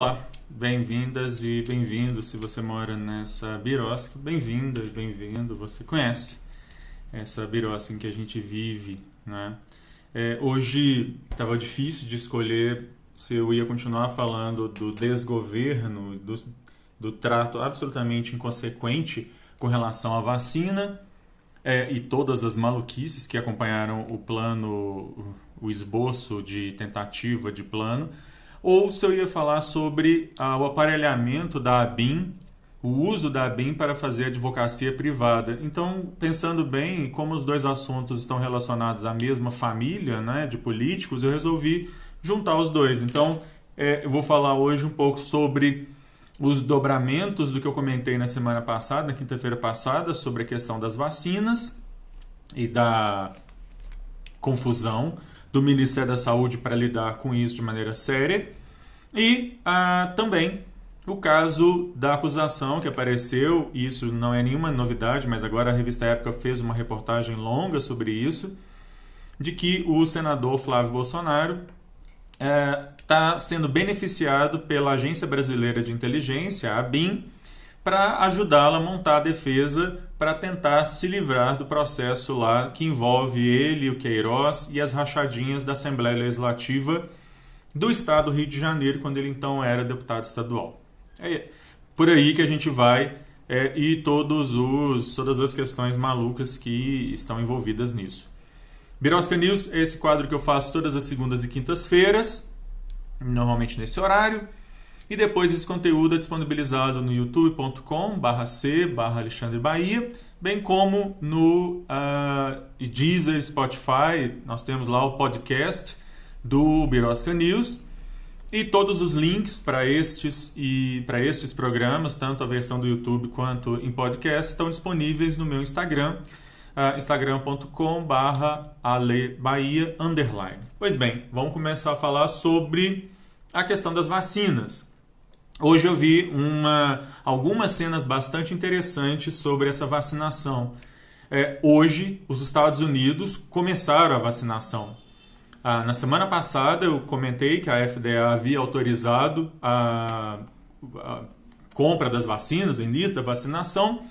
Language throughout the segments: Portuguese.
Olá, bem-vindas e bem-vindos. Se você mora nessa birosca, bem-vinda e bem-vindo. Você conhece essa birosca em que a gente vive, né? Hoje estava difícil de escolher se eu ia continuar falando do desgoverno, do trato absolutamente inconsequente com relação à vacina, e todas as maluquices que acompanharam o plano, o esboço de tentativa de plano, ou se eu ia falar sobre o aparelhamento da ABIN, o uso da ABIN para fazer advocacia privada. Então, pensando bem como os dois assuntos estão relacionados à mesma família, né, de políticos, eu resolvi juntar os dois. Então, eu vou falar hoje um pouco sobre os dobramentos do que eu comentei na semana passada, na quinta-feira passada, sobre a questão das vacinas e da confusão do Ministério da Saúde para lidar com isso de maneira séria. E também o caso da acusação que apareceu, e isso não é nenhuma novidade, mas agora a revista Época fez uma reportagem longa sobre isso, de que o senador Flávio Bolsonaro está sendo beneficiado pela Agência Brasileira de Inteligência, a ABIN, para ajudá-la a montar a defesa para tentar se livrar do processo lá que envolve ele, o Queiroz e as rachadinhas da Assembleia Legislativa do Estado do Rio de Janeiro, quando ele então era deputado estadual. É por aí que a gente vai e todas as questões malucas que estão envolvidas nisso. Birosca News é esse quadro que eu faço todas as segundas e quintas-feiras, normalmente nesse horário. E depois esse conteúdo é disponibilizado no youtube.com/c/Alexandre Bahia, bem como no Deezer, Spotify. Nós temos lá o podcast do Birosca News. E todos os links para estes programas, tanto a versão do YouTube quanto em podcast, estão disponíveis no meu Instagram, instagram.com/alebahia_. Pois bem, vamos começar a falar sobre a questão das vacinas. Hoje eu vi algumas cenas bastante interessantes sobre essa vacinação. Hoje, os Estados Unidos começaram a vacinação. Na semana passada, eu comentei que a FDA havia autorizado a compra das vacinas, o início da vacinação,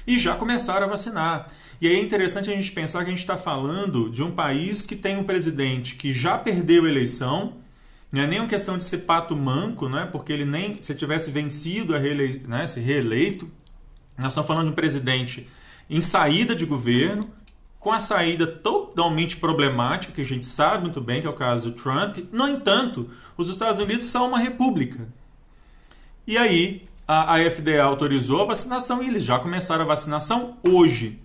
e já começaram a vacinar. E aí é interessante a gente pensar que a gente está falando de um país que tem um presidente que já perdeu a eleição. Não é nem uma questão de ser pato manco, né? Porque ele nem, se tivesse vencido se reeleito, nós estamos falando de um presidente em saída de governo, com a saída totalmente problemática, que a gente sabe muito bem que é o caso do Trump. No entanto, os Estados Unidos são uma república. E aí a FDA autorizou a vacinação e eles já começaram a vacinação hoje.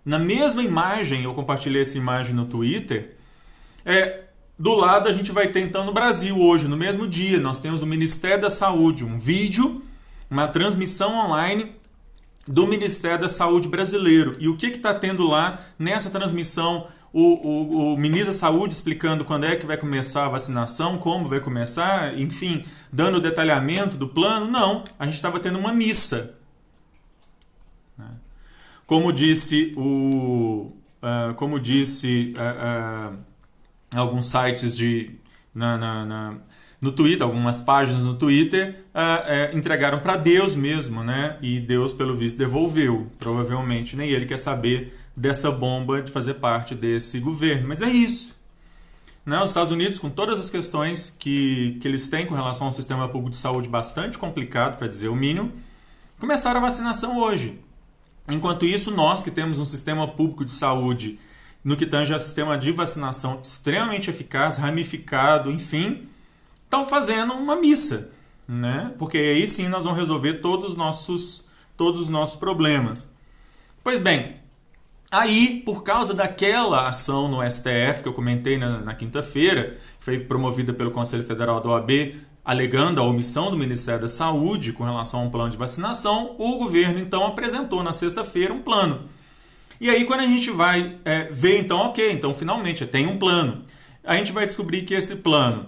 Na mesma imagem, eu compartilhei essa imagem no Twitter, do lado a gente vai ter então no Brasil hoje, no mesmo dia, nós temos o Ministério da Saúde, um vídeo, uma transmissão online do Ministério da Saúde brasileiro. E o que está tendo lá nessa transmissão? O ministro da Saúde explicando quando é que vai começar a vacinação, como vai começar, enfim, dando o detalhamento do plano. Não, a gente estava tendo uma missa. Como disse alguns sites no Twitter, algumas páginas no Twitter, entregaram para Deus mesmo, né? E Deus, pelo visto, devolveu. Provavelmente nem ele quer saber dessa bomba de fazer parte desse governo. Mas é isso. Né? Os Estados Unidos, com todas as questões que eles têm com relação ao sistema público de saúde bastante complicado, para dizer o mínimo, começaram a vacinação hoje. Enquanto isso, nós que temos um sistema público de saúde no que tange ao sistema de vacinação extremamente eficaz, ramificado, enfim, estão fazendo uma missa, né? Porque aí sim nós vamos resolver todos os nossos problemas. Pois bem, aí, por causa daquela ação no STF que eu comentei na quinta-feira, que foi promovida pelo Conselho Federal da OAB, alegando a omissão do Ministério da Saúde com relação a um plano de vacinação, o governo então apresentou na sexta-feira um plano. E aí quando a gente vai ver, então, então finalmente tem um plano. A gente vai descobrir que esse plano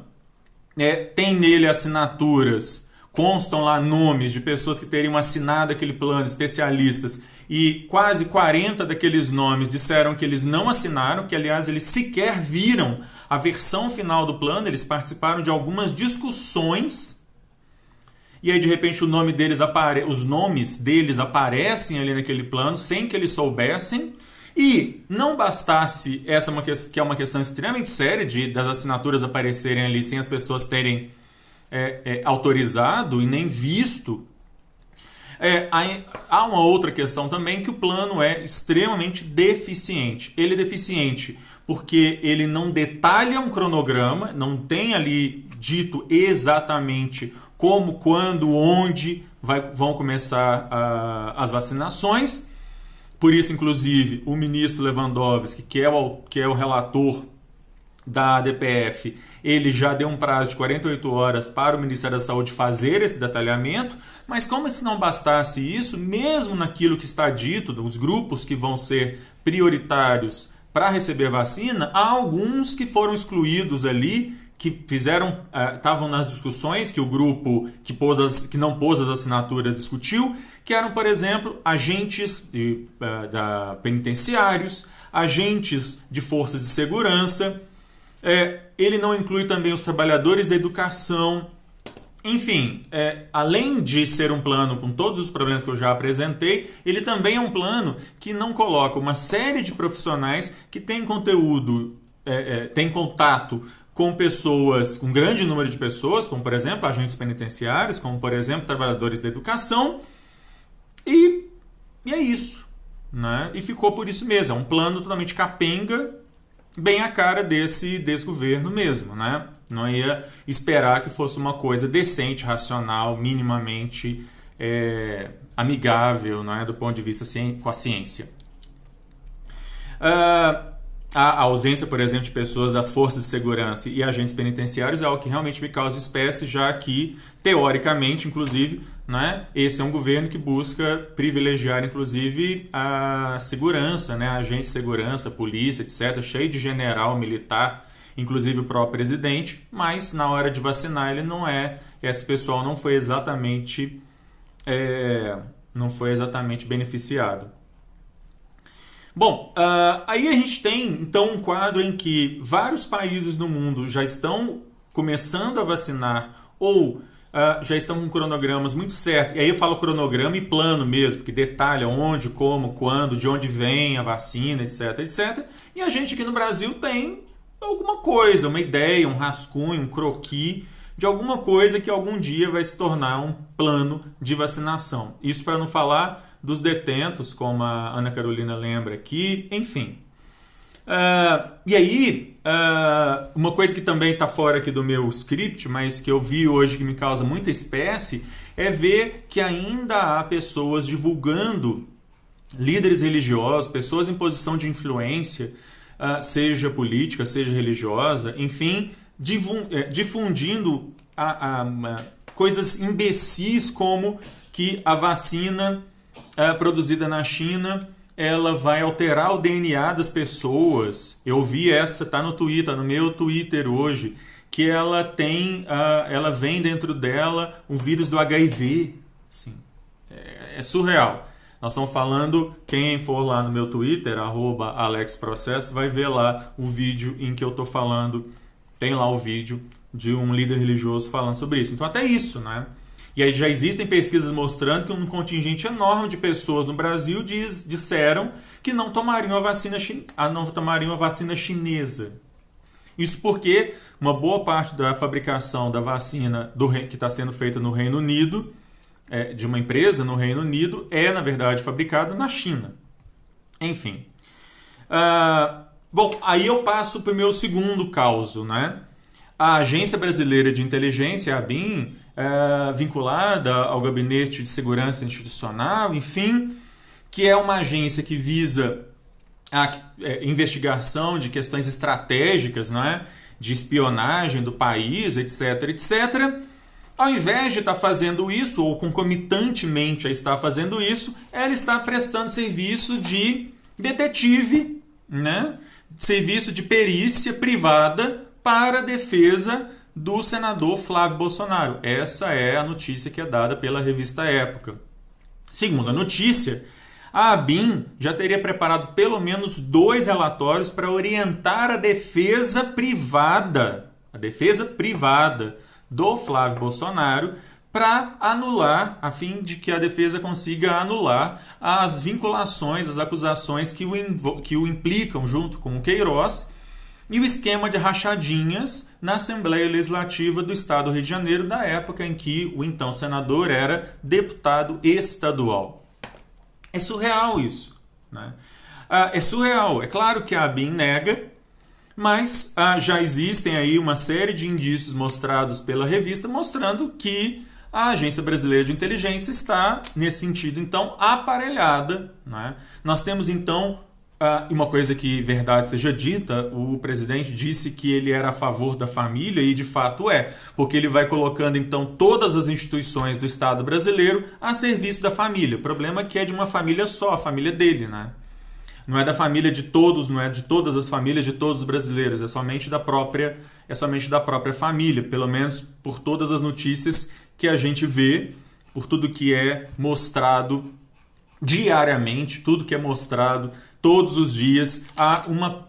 tem nele assinaturas, constam lá nomes de pessoas que teriam assinado aquele plano, especialistas, e quase 40 daqueles nomes disseram que eles não assinaram, que aliás eles sequer viram a versão final do plano, eles participaram de algumas discussões e aí de repente os nomes deles aparecem ali naquele plano sem que eles soubessem. E não bastasse que é uma questão extremamente séria das assinaturas aparecerem ali sem as pessoas terem autorizado e nem visto. Há uma outra questão também, que o plano é extremamente deficiente. Ele é deficiente porque ele não detalha um cronograma, não tem ali dito exatamente como, quando, onde vão começar as vacinações. Por isso, inclusive, o ministro Lewandowski, que é o relator da DPF, ele já deu um prazo de 48 horas para o Ministério da Saúde fazer esse detalhamento, mas como se não bastasse isso, mesmo naquilo que está dito, dos grupos que vão ser prioritários para receber vacina, há alguns que foram excluídos ali, que estavam nas discussões, que o grupo que não pôs as assinaturas discutiu, que eram, por exemplo, agentes penitenciários, agentes de forças de segurança. Ele não inclui também os trabalhadores da educação. Enfim, além de ser um plano com todos os problemas que eu já apresentei, ele também é um plano que não coloca uma série de profissionais que têm conteúdo, têm contato com pessoas, com um grande número de pessoas, como, por exemplo, agentes penitenciários, como, por exemplo, trabalhadores da educação. E é isso, né? E ficou por isso mesmo. É um plano totalmente capenga, bem a cara desse governo mesmo, né? Não ia esperar que fosse uma coisa decente, racional, minimamente amigável, né, do ponto de vista com a ciência. A ausência, por exemplo, de pessoas das forças de segurança e agentes penitenciários é algo que realmente me causa espécie, já que, teoricamente, inclusive, né, esse é um governo que busca privilegiar, inclusive, a segurança, né, agentes de segurança, polícia, etc., cheio de general militar, inclusive o próprio presidente, mas na hora de vacinar esse pessoal não foi exatamente beneficiado. Bom, aí a gente tem então um quadro em que vários países do mundo já estão começando a vacinar ou já estão com cronogramas muito certos. E aí eu falo cronograma e plano mesmo, que detalha onde, como, quando, de onde vem a vacina, etc, etc. E a gente aqui no Brasil tem alguma coisa, uma ideia, um rascunho, um croquis de alguma coisa que algum dia vai se tornar um plano de vacinação. Isso para não falar dos detentos, como a Ana Carolina lembra aqui, enfim. E aí, uma coisa que também está fora aqui do meu script, mas que eu vi hoje que me causa muita espécie, é ver que ainda há pessoas divulgando, líderes religiosos, pessoas em posição de influência, seja política, seja religiosa, enfim, difundindo coisas imbecis como que a vacina produzida na China, ela vai alterar o DNA das pessoas. Eu vi tá no Twitter, no meu Twitter hoje, que ela vem dentro dela um vírus do HIV. Assim, é surreal. Nós estamos falando, quem for lá no meu Twitter, @AlexProcesso, vai ver lá o vídeo em que eu estou falando, tem lá o vídeo de um líder religioso falando sobre isso. Então até isso, né? E aí já existem pesquisas mostrando que um contingente enorme de pessoas no Brasil disseram que não tomariam a vacina chinesa. Isso porque uma boa parte da fabricação da vacina que está sendo feita no Reino Unido, de uma empresa no Reino Unido, na verdade, fabricada na China. Enfim. Bom, aí eu passo para o meu segundo caso, né? A Agência Brasileira de Inteligência, a ABIN, vinculada ao Gabinete de Segurança Institucional, enfim, que é uma agência que visa a investigação de questões estratégicas, né, de espionagem do país, etc, etc. Ao invés de estar fazendo isso, ou concomitantemente a estar fazendo isso, ela está prestando serviço de detetive, né, serviço de perícia privada para a defesa do senador Flávio Bolsonaro. Essa é a notícia que é dada pela revista Época. Segundo a notícia, a ABIN já teria preparado pelo menos 2 relatórios para orientar a defesa privada do Flávio Bolsonaro para anular, a fim de que a defesa consiga anular as vinculações, as acusações que o implicam junto com o Queiroz e o esquema de rachadinhas na Assembleia Legislativa do Estado do Rio de Janeiro, da época em que o então senador era deputado estadual. É surreal isso, né? É surreal. É claro que a ABIN nega, mas já existem aí uma série de indícios mostrados pela revista mostrando que a Agência Brasileira de Inteligência está, nesse sentido, então, aparelhada, né? Nós temos, então, uma coisa que, verdade seja dita, o presidente disse que ele era a favor da família, e de fato é, porque ele vai colocando, então, todas as instituições do Estado brasileiro a serviço da família. O problema é que é de uma família só, a família dele, né? Não é da família de todos, não é de todas as famílias de todos os brasileiros, é somente da própria família, pelo menos por todas as notícias que a gente vê, por tudo que é mostrado diariamente, tudo que é mostrado todos os dias. Há uma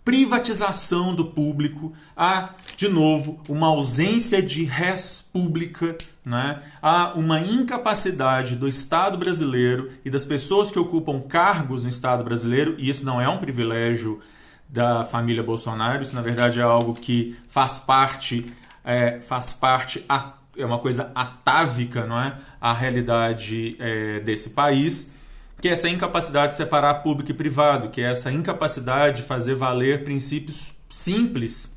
privatização do público, há, de novo, uma ausência de res pública, né? Há uma incapacidade do Estado brasileiro e das pessoas que ocupam cargos no Estado brasileiro, e isso não é um privilégio da família Bolsonaro, isso na verdade é algo que faz parte, é uma coisa atávica, não é? A realidade desse país, que é essa incapacidade de separar público e privado, que é essa incapacidade de fazer valer princípios simples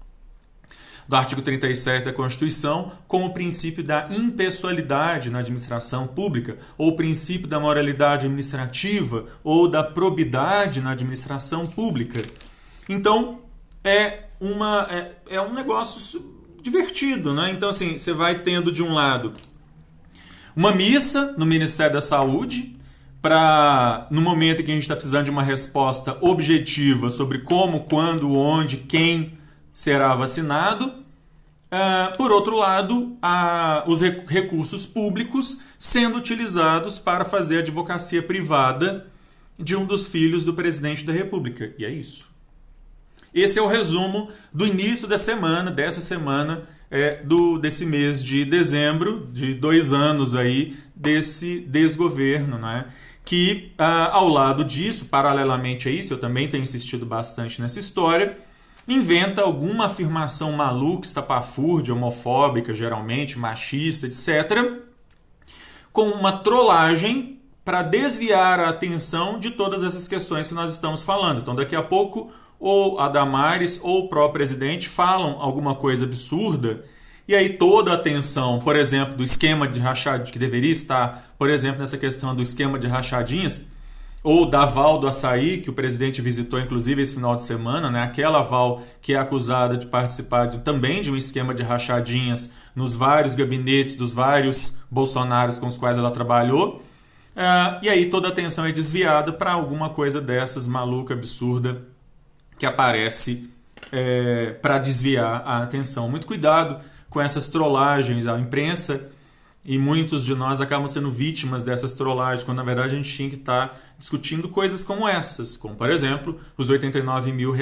do artigo 37 da Constituição, como o princípio da impessoalidade na administração pública, ou o princípio da moralidade administrativa, ou da probidade na administração pública. Então, é um negócio divertido, né? Então, assim, você vai tendo, de um lado, uma missa no Ministério da Saúde, no momento em que a gente está precisando de uma resposta objetiva sobre como, quando, onde, quem será vacinado. Por outro lado, os recursos públicos sendo utilizados para fazer advocacia privada de um dos filhos do presidente da República. E é isso. Esse é o resumo do início dessa semana, desse mês de dezembro, de 2 anos aí, desse desgoverno, né? Que, ao lado disso, paralelamente a isso, eu também tenho insistido bastante nessa história, inventa alguma afirmação maluca, estapafúrdia, homofóbica, geralmente, machista, etc., com uma trollagem para desviar a atenção de todas essas questões que nós estamos falando. Então, daqui a pouco, ou a Damares ou o próprio presidente falam alguma coisa absurda, e aí toda a atenção, por exemplo, do esquema de rachadinhas, que deveria estar, por exemplo, nessa questão do esquema de rachadinhas, ou da Val do Açaí, que o presidente visitou inclusive esse final de semana, né? Aquela Val que é acusada de participar também de um esquema de rachadinhas nos vários gabinetes dos vários Bolsonaros com os quais ela trabalhou. E aí toda a atenção é desviada para alguma coisa dessas maluca, absurda, que aparece para desviar a atenção. Muito cuidado com essas trollagens. A imprensa e muitos de nós acabam sendo vítimas dessas trollagens, quando na verdade a gente tinha que estar discutindo coisas como essas, como por exemplo os R$89 mil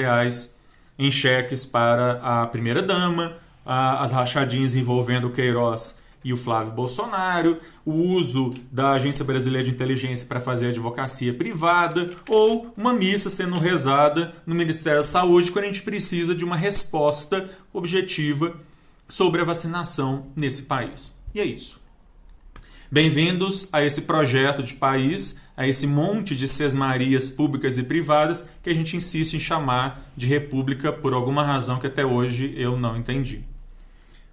em cheques para a primeira-dama, as rachadinhas envolvendo o Queiroz e o Flávio Bolsonaro, o uso da Agência Brasileira de Inteligência para fazer advocacia privada, ou uma missa sendo rezada no Ministério da Saúde quando a gente precisa de uma resposta objetiva sobre a vacinação nesse país. E é isso. Bem-vindos a esse projeto de país, a esse monte de sesmarias públicas e privadas que a gente insiste em chamar de república por alguma razão que até hoje eu não entendi.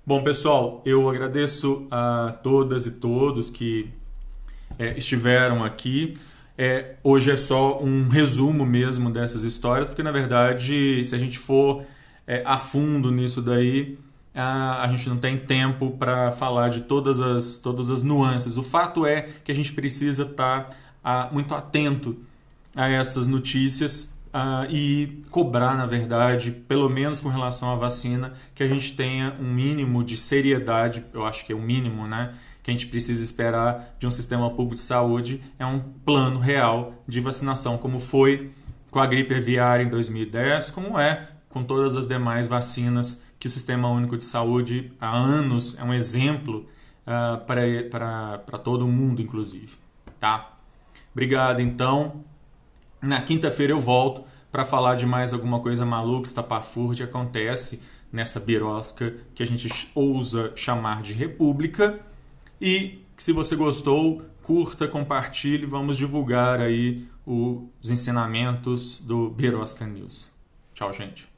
Bom, pessoal, eu agradeço a todas e todos que estiveram aqui. Hoje é só um resumo mesmo dessas histórias, porque na verdade, se a gente for a fundo nisso daí, a gente não tem tempo para falar de todas as nuances. O fato é que a gente precisa estar muito atento a essas notícias e cobrar, na verdade, pelo menos com relação à vacina, que a gente tenha um mínimo de seriedade. Eu acho que é o mínimo, né, que a gente precisa esperar de um sistema público de saúde, é um plano real de vacinação, como foi com a gripe aviária em 2010, como é com todas as demais vacinas que o Sistema Único de Saúde há anos é um exemplo para todo mundo, inclusive. Tá? Obrigado, então. Na quinta-feira eu volto para falar de mais alguma coisa maluca, estapafúrdia, que acontece nessa birosca que a gente ousa chamar de república. E se você gostou, curta, compartilhe, vamos divulgar aí os ensinamentos do Birosca News. Tchau, gente.